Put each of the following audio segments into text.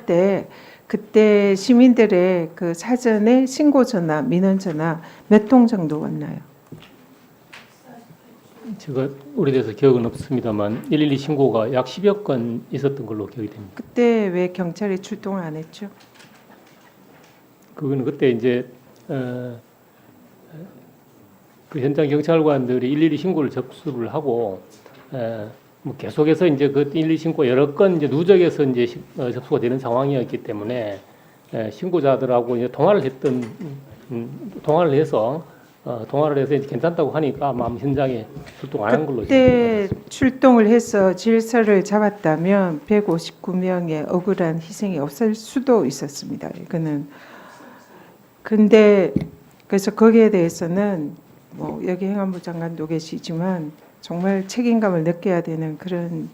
때 그때 시민들의 그 사전에 신고 전화, 민원 전화 몇 통 정도 왔나요? 제가 오래돼서 기억은 없습니다만 112 신고가 약 10여 건 있었던 걸로 기억이 됩니다. 그때 왜 경찰이 출동을 안 했죠? 그거는 그때 이제 그 현장 경찰관들이 112 신고를 접수를 하고 뭐 계속해서 이제 그 112 신고 여러 건 이제 누적해서 이제 접수가 되는 상황이었기 때문에 신고자들하고 이제 통화를 해서 이제 괜찮다고 하니까 아마 현장에 출동 안 한 걸로. 그때 출동을 해서 질서를 잡았다면 159명의 억울한 희생이 없을 수도 있었습니다. 이거는 근데 그래서 거기에 대해서는 뭐 여기 행안부 장관도 계시지만 정말 책임감을 느껴야 되는 그런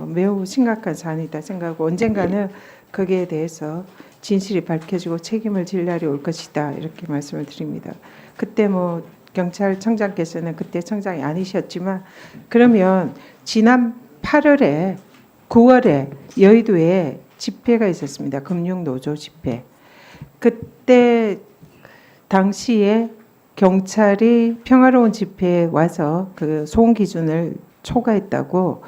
매우 심각한 사안이다 생각하고 언젠가는 거기에 대해서 진실이 밝혀지고 책임을 질 날이 올 것이다 이렇게 말씀을 드립니다. 그때 뭐 경찰청장께서는 그때 청장이 아니셨지만 그러면 지난 8월에 9월에 여의도에 집회가 있었습니다. 금융노조 집회. 그때 당시에 경찰이 평화로운 집회에 와서 그 소음 기준을 초과했다고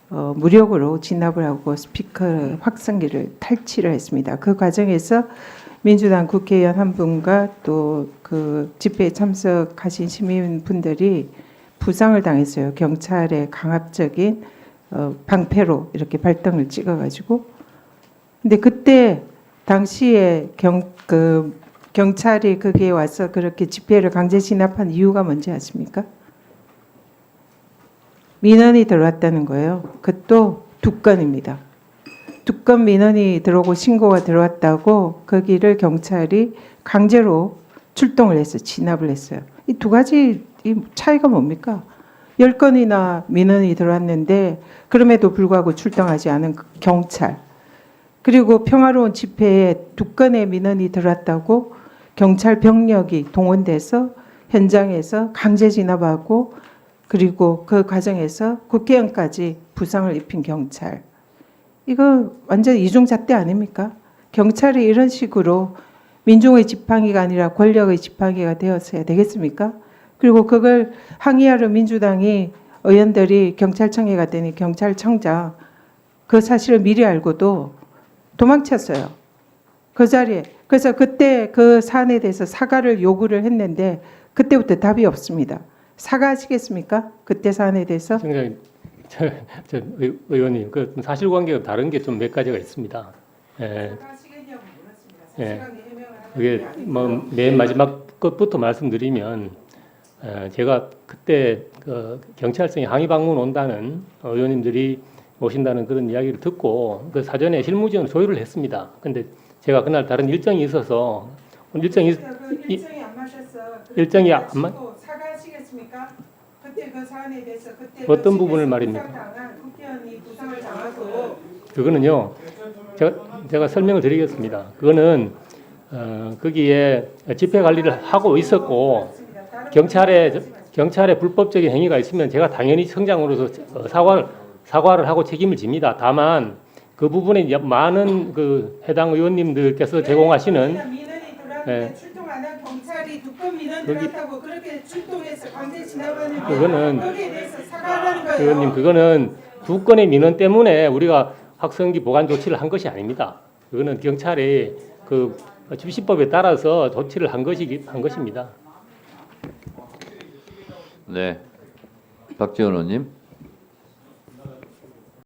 무력으로 진압을 하고 스피커 확성기를 탈취를 했습니다. 그 과정에서 민주당 국회의원 한 분과 또 그 집회에 참석하신 시민분들이 부상을 당했어요. 경찰의 강압적인 방패로 이렇게 발등을 찍어가지고. 근데 그때 당시에 경찰이 거기에 와서 그렇게 집회를 강제 진압한 이유가 뭔지 아십니까? 민원이 들어왔다는 거예요. 그것도 2건입니다. 2건 민원이 들어오고 신고가 들어왔다고 거기를 경찰이 강제로 출동을 해서 진압을 했어요. 이 두 가지 이 차이가 뭡니까? 10건이나 민원이 들어왔는데 그럼에도 불구하고 출동하지 않은 경찰. 그리고 평화로운 집회에 2건의 민원이 들어왔다고 경찰 병력이 동원돼서 현장에서 강제 진압하고 그리고 그 과정에서 국회의원까지 부상을 입힌 경찰. 이거 완전 이중잣대 아닙니까? 경찰이 이런 식으로 민중의 지팡이가 아니라 권력의 지팡이가 되었어야 되겠습니까? 그리고 그걸 항의하러 민주당이 의원들이 경찰청에 갔더니 경찰청장 그 사실을 미리 알고도 도망쳤어요. 그 자리에. 그래서 그때 그 사안에 대해서 사과를 요구를 했는데 그때부터 답이 없습니다. 사과하시겠습니까? 그때 사안에 대해서? 저 의원님, 그 사실관계가 다른 게 좀 몇 가지가 있습니다. 사과하시겠냐고 물었습니다. 그게 뭐 맨 마지막 것부터 말씀드리면 제가 그때 그 경찰청에 항의 방문 온다는 의원님들이 오신다는 그런 이야기를 듣고 그 사전에 실무지원 조율을 했습니다. 근데 제가 그날 다른 일정이 있어서 일정이 안 맞았어. 일정이 안 맞. 사과하시겠습니까? 그때 그 사안에 대해서 그때 어떤 부분을 말입니까? 국회의원이 부상을 당하고 그거는요. 제가 설명을 드리겠습니다. 그거는 거기에 집회 관리를 하고 있었고 경찰의 불법적인 행위가 있으면 제가 당연히 청장으로서 사과를 하고 책임을 집니다. 다만 그 부분에 많은 그 해당 의원님들께서 제공하시는 출동 안 한 경찰이 2건 민원 들어왔다고 그렇게 출동해서 강제 진압하는 그거는 거기에 대해서 사과하는 거예요. 의원님 그거는 2건의 민원 때문에 우리가 확성기 보관 조치를 한 것이 아닙니다. 그거는 경찰이 그 집시법에 따라서 조치를 한 것입니다. 네, 박지원 의원님.